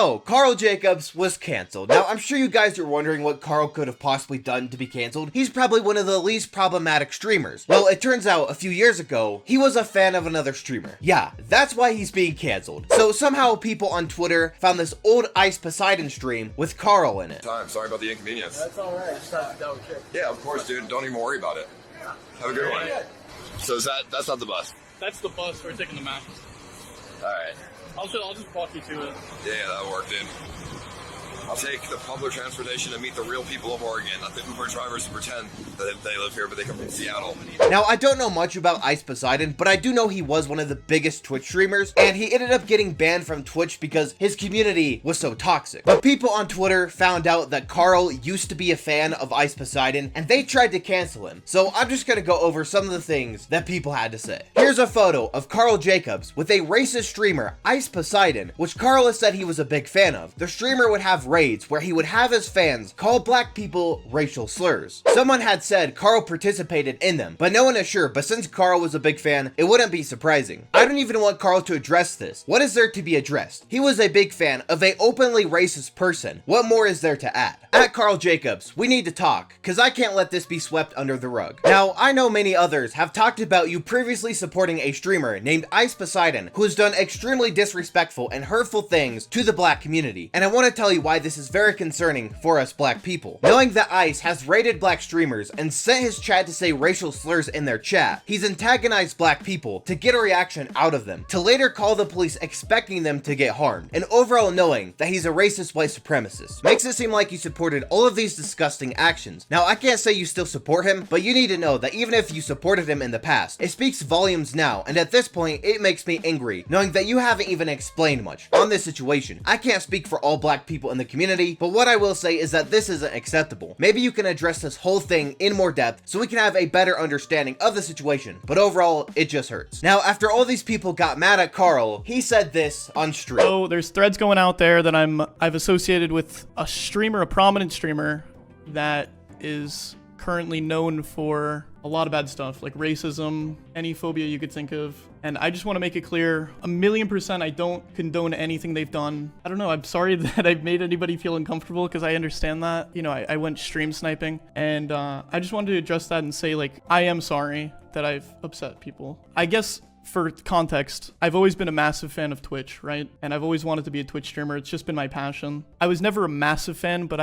So, Karl Jacobs was canceled. Now, I'm sure you guys are wondering what Karl could have possibly done to be canceled. He's probably one of the least problematic streamers. Well, it turns out a few years ago, he was a fan of another streamer. Yeah, that's why he's being canceled. So somehow people on Twitter found this old Ice Poseidon stream with Karl in it. Sorry about the inconvenience. That's alright, just have to double check. Yeah, of course, dude. Don't even worry about it. Have a good one. So that's not the bus? That's the bus. We're taking the map. Alright. I'll just walk you to it. Yeah, that'll work, dude. I'll take the public transportation and meet the real people of Oregon, not the Uber drivers who pretend that they live here, but they come from Seattle. Now, I don't know much about Ice Poseidon, but I do know he was one of the biggest Twitch streamers, and he ended up getting banned from Twitch because his community was so toxic. But people on Twitter found out that Karl used to be a fan of Ice Poseidon, and they tried to cancel him. So I'm just gonna go over some of the things that people had to say. Here's a photo of Karl Jacobs with a racist streamer, Ice Poseidon, which Karl has said he was a big fan of. The streamer would have raids where he would have his fans call black people racial slurs. Someone had said Karl participated in them, but no one is sure, but since Karl was a big fan, it wouldn't be surprising. I don't even want Karl to address this. What is there to be addressed? He was a big fan of a openly racist person. What more is there to add? At Karl Jacobs, we need to talk, cause I can't let this be swept under the rug. Now, I know many others have talked about you previously supporting a streamer named Ice Poseidon, who has done extremely disrespectful and hurtful things to the black community, and I want to tell you why this is very concerning for us black people. Knowing that Ice has raided black streamers and sent his chat to say racial slurs in their chat, he's antagonized black people to get a reaction out of them, to later call the police expecting them to get harmed, and overall knowing that he's a racist white supremacist. Makes it seem like you supported all of these disgusting actions. Now, I can't say you still support him, but you need to know that even if you supported him in the past, it speaks volumes now, and at this point, it makes me angry, knowing that you haven't even explained much on this situation. I can't speak for all black people in the community, but what I will say is that this isn't acceptable. Maybe you can address this whole thing in more depth so we can have a better understanding of the situation, but overall, it just hurts. Now, after all these people got mad at Karl, he said this on stream. So there's threads going out there that I've associated with a streamer, a prominent streamer that is currently known for a lot of bad stuff like racism, any phobia you could think of. And I just want to make it clear, 1,000,000% I don't condone anything they've done. I don't know, I'm sorry that I've made anybody feel uncomfortable because I understand that. You know, I went stream sniping, and I just wanted to address that and say, like, I am sorry that I've upset people. I guess for context, I've always been a massive fan of Twitch, right? And I've always wanted to be a Twitch streamer. It's just been my passion. I was never a massive fan, but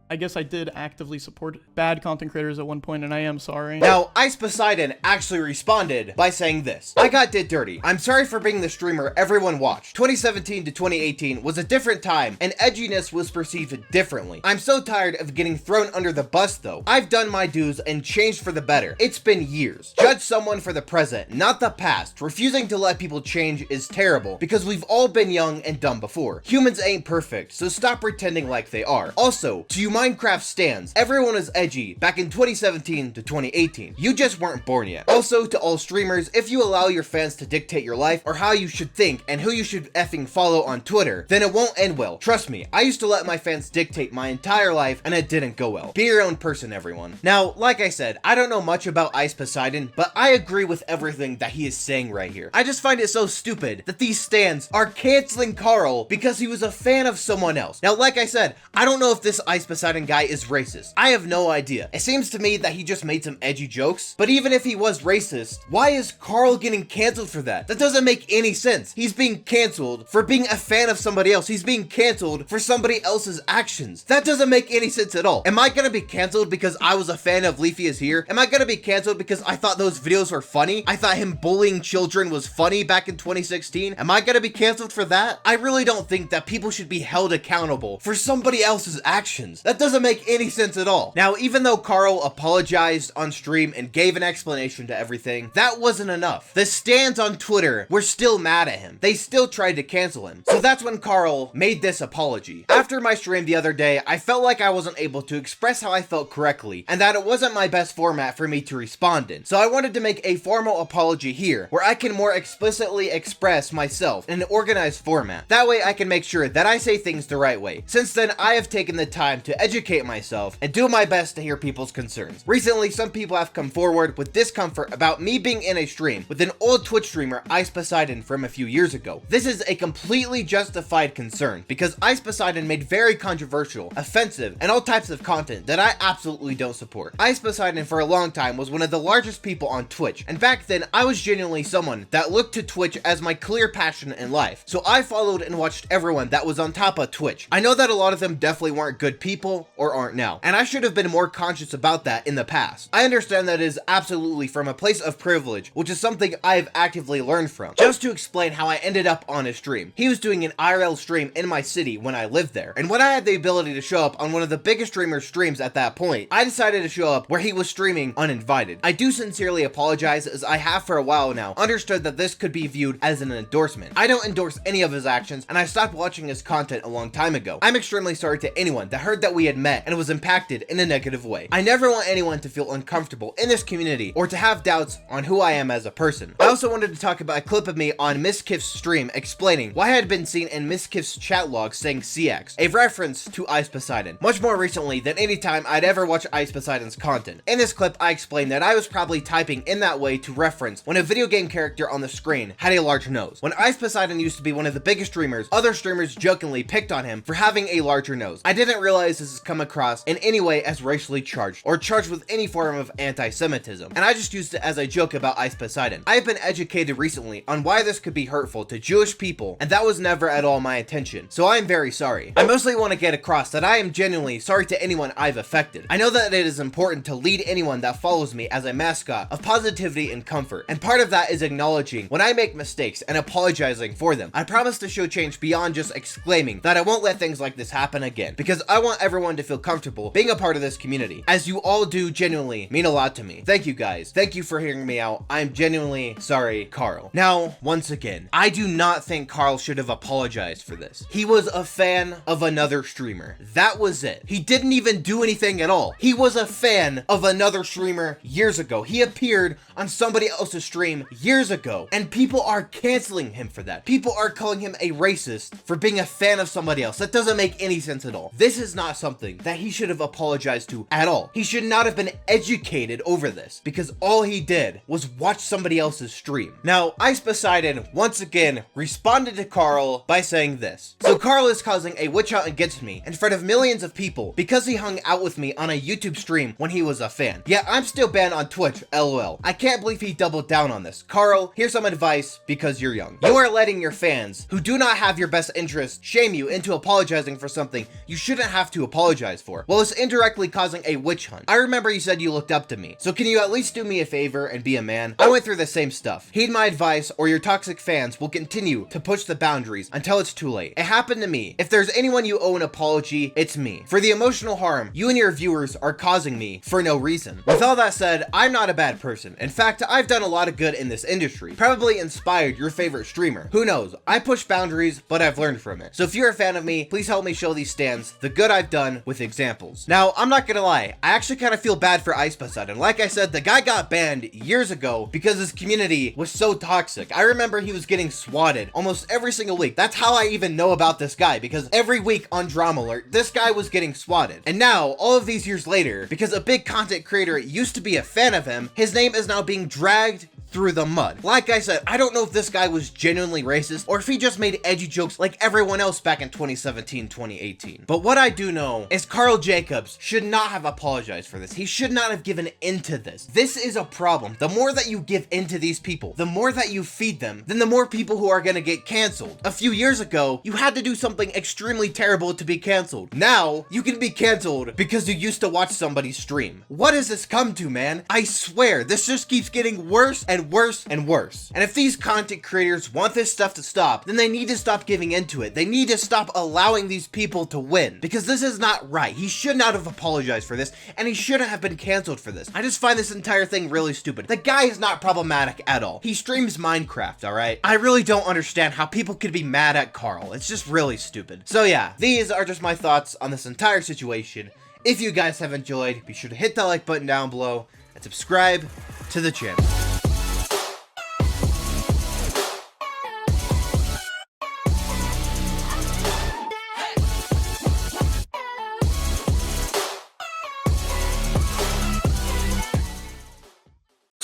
I guess I did actively support bad content creators at one point, and I am sorry. Now, Ice Poseidon actually responded by saying this. I got did dirty. I'm sorry for being the streamer everyone watched. 2017 to 2018 was a different time, and edginess was perceived differently. I'm so tired of getting thrown under the bus, though. I've done my dues and changed for the better. It's been years. Judge someone for the present, not the past. Refusing to let people change is terrible, because we've all been young and dumb before. Humans ain't perfect, so stop pretending like they are. Also, to you Minecraft stands, everyone was edgy back in 2017 to 2018. You just weren't born yet. Also, to all streamers, if you allow your fans to dictate your life or how you should think and who you should effing follow on Twitter, then it won't end well. Trust me, I used to let my fans dictate my entire life and it didn't go well. Be your own person, everyone. Now, like I said, I don't know much about Ice Poseidon, but I agree with everything that he is saying right here. I just find it so stupid that these stands are canceling Karl because he was a fan of someone else. Now, like I said, I don't know if this Ice Poseidon guy is racist. I have no idea. It seems to me that he just made some edgy jokes, but even if he was racist, why is Karl getting canceled for that? That doesn't make any sense. He's being canceled for being a fan of somebody else. He's being canceled for somebody else's actions. That doesn't make any sense at all. Am I gonna be canceled because I was a fan of Leafy is Here? Am I gonna be canceled because I thought those videos were funny? I thought him bullying children was funny back in 2016? Am I gonna be canceled for that? I really don't think that people should be held accountable for somebody else's actions. That doesn't make any sense at all. Now, even though Karl apologized on stream and gave an explanation to everything, that wasn't enough. The stands on Twitter were still mad at him. They still tried to cancel him. So that's when Karl made this apology. After my stream the other day, I felt like I wasn't able to express how I felt correctly, and that it wasn't my best format for me to respond in. So I wanted to make a formal apology here, where I can more explicitly express myself in an organized format. That way I can make sure that I say things the right way. Since then, I have taken the time to educate myself and do my best to hear people's concerns. Recently, some people have come forward with discomfort about me being in a stream with an old Twitch streamer, Ice Poseidon, from a few years ago. This is a completely justified concern because Ice Poseidon made very controversial, offensive, and all types of content that I absolutely don't support. Ice Poseidon for a long time was one of the largest people on Twitch, and back then I was genuinely someone that looked to Twitch as my clear passion in life. So I followed and watched everyone that was on top of Twitch. I know that a lot of them definitely weren't good people or aren't now, and I should have been more conscious about that in the past. I understand that it is absolutely from a place of privilege, which is something I've actively learned from. Just to explain how I ended up on his stream, he was doing an IRL stream in my city when I lived there, and when I had the ability to show up on one of the biggest streamers' streams at that point, I decided to show up where he was streaming uninvited. I do sincerely apologize, as I have for a while now understood that this could be viewed as an endorsement. I don't endorse any of his actions, and I stopped watching his content a long time ago. I'm extremely sorry to anyone that heard that we had met and was impacted in a negative way. I never want anyone to feel uncomfortable in this community or to have doubts on who I am as a person. I also wanted to talk about a clip of me on Miss Kiff's stream explaining why I had been seen in Miss Kiff's chat log saying CX, a reference to Ice Poseidon, much more recently than any time I'd ever watched Ice Poseidon's content. In this clip, I explained that I was probably typing in that way to reference when a video game character on the screen had a large nose. When Ice Poseidon used to be one of the biggest streamers, other streamers jokingly picked on him for having a larger nose. I didn't realize this has come across in any way as racially charged or charged with any form of anti-Semitism, and I just used it as a joke about Ice Poseidon. I have been educated recently on why this could be hurtful to Jewish people, and that was never at all my intention, so I am very sorry. I mostly want to get across that I am genuinely sorry to anyone I've affected. I know that it is important to lead anyone that follows me as a mascot of positivity and comfort, and part of that is acknowledging when I make mistakes and apologizing for them. I promise to show change beyond just exclaiming that I won't let things like this happen again, because I want everyone to feel comfortable being a part of this community, as you all do genuinely mean a lot to me. Thank you guys. Thank you for hearing me out. I'm genuinely sorry, Karl. Now, once again, I do not think Karl should have apologized for this. He was a fan of another streamer. That was it. He didn't even do anything at all. He was a fan of another streamer years ago. He appeared on somebody else's stream years ago, and people are canceling him for that. People are calling him a racist for being a fan of somebody else. That doesn't make any sense at all. This is not something that he should have apologized to at all. He should not have been educated over this, because all he did was watch somebody else's stream. Now, Ice Poseidon once again responded to Karl by saying this. So Karl is causing a witch hunt against me in front of millions of people because he hung out with me on a YouTube stream when he was a fan. Yeah, I'm still banned on Twitch, lol. I can't believe he doubled down on this. Karl, here's some advice because you're young. You are letting your fans, who do not have your best interest, shame you into apologizing for something you shouldn't have to apologize for. Well, it's indirectly causing a witch hunt. I remember you said you looked up to me, so can you at least do me a favor and be a man? I went through the same stuff. Heed my advice or your toxic fans will continue to push the boundaries until it's too late. It happened to me. If there's anyone you owe an apology, it's me. For the emotional harm you and your viewers are causing me for no reason. With all that said, I'm not a bad person. In fact, I've done a lot of good in this industry. Probably inspired your favorite streamer. Who knows? I push boundaries, but I've learned from it. So if you're a fan of me, please help me show these stands the good I've done with examples. Now, I'm not gonna lie, I actually kind of feel bad for Ice Poseidon. Like I said, the guy got banned years ago because his community was so toxic. I remember he was getting swatted almost every single week. That's how I even know about this guy, because every week on Drama Alert, this guy was getting swatted. And now, all of these years later, because a big content creator used to be a fan of him, his name is now being dragged through the mud. Like I said, I don't know if this guy was genuinely racist or if he just made edgy jokes like everyone else back in 2017, 2018. But what I do know is Karl Jacobs should not have apologized for this. He should not have given into this. This is a problem. The more that you give into these people, the more that you feed them, then the more people who are gonna get canceled. A few years ago, you had to do something extremely terrible to be canceled. Now, you can be canceled because you used to watch somebody's stream. What has this come to, man? I swear, this just keeps getting worse and worse and worse. And if these content creators want this stuff to stop, then they need to stop giving into it. They need to stop allowing these people to win, because this is not right. He should not have apologized for this, and he shouldn't have been canceled for this. I just find this entire thing really stupid. The guy is not problematic at all. He streams Minecraft, alright? I really don't understand how people could be mad at Karl. It's just really stupid. So yeah, these are just my thoughts on this entire situation. If you guys have enjoyed, be sure to hit that like button down below and subscribe to the channel.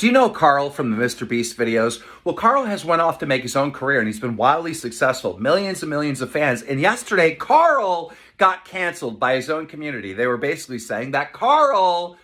Do you know Karl from the Mr. Beast videos? Well, Karl has went off to make his own career, and he's been wildly successful. Millions and millions of fans. And yesterday, Karl got canceled by his own community. They were basically saying that Karl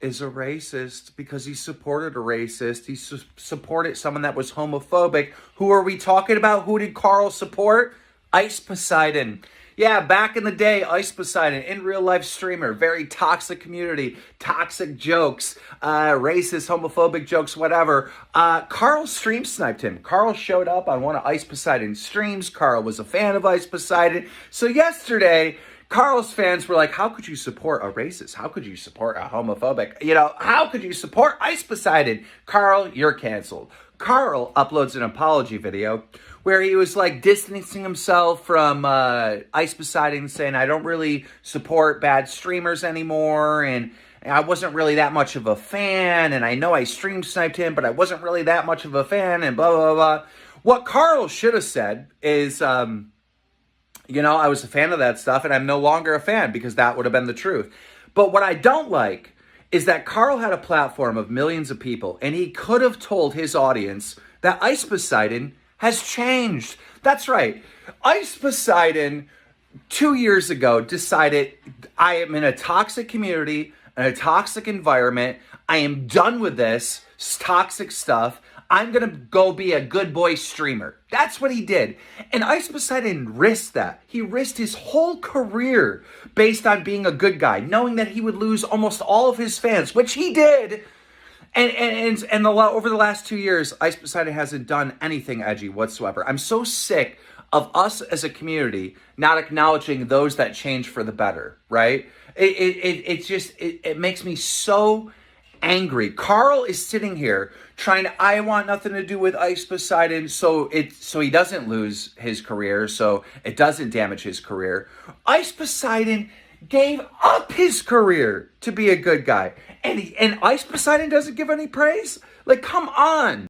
is a racist because he supported a racist. He supported someone that was homophobic. Who are we talking about? Who did Karl support? Ice Poseidon. Yeah, back in the day, Ice Poseidon, in real life streamer, very toxic community, toxic jokes, racist, homophobic jokes, whatever. Karl stream sniped him. Karl showed up on one of Ice Poseidon's streams. Karl was a fan of Ice Poseidon. So yesterday, Karl's fans were like, how could you support a racist? How could you support a homophobic? You know, how could you support Ice Poseidon? Karl, you're canceled. Karl uploads an apology video where he was like distancing himself from Ice Poseidon, saying, I don't really support bad streamers anymore, and I wasn't really that much of a fan, and I know I stream sniped him, but I wasn't really that much of a fan, and blah, blah, blah. What Karl should have said is, you know, I was a fan of that stuff, and I'm no longer a fan, because that would have been the truth. But what I don't like is that Karl had a platform of millions of people, and he could have told his audience that Ice Poseidon has changed. That's right. Ice Poseidon 2 years ago decided, I am in a toxic community, in a toxic environment. I am done with this toxic stuff. I'm going to go be a good boy streamer. That's what he did. And Ice Poseidon risked that. He risked his whole career based on being a good guy, knowing that he would lose almost all of his fans, which he did. And over the last 2 years, Ice Poseidon hasn't done anything edgy whatsoever. I'm so sick of us as a community not acknowledging those that change for the better, right? It makes me so angry. Karl is sitting here trying to, I want nothing to do with Ice Poseidon, so he doesn't lose his career, so it doesn't damage his career. Ice Poseidon gave up his career to be a good guy. And Ice Poseidon doesn't give any praise? Like, come on.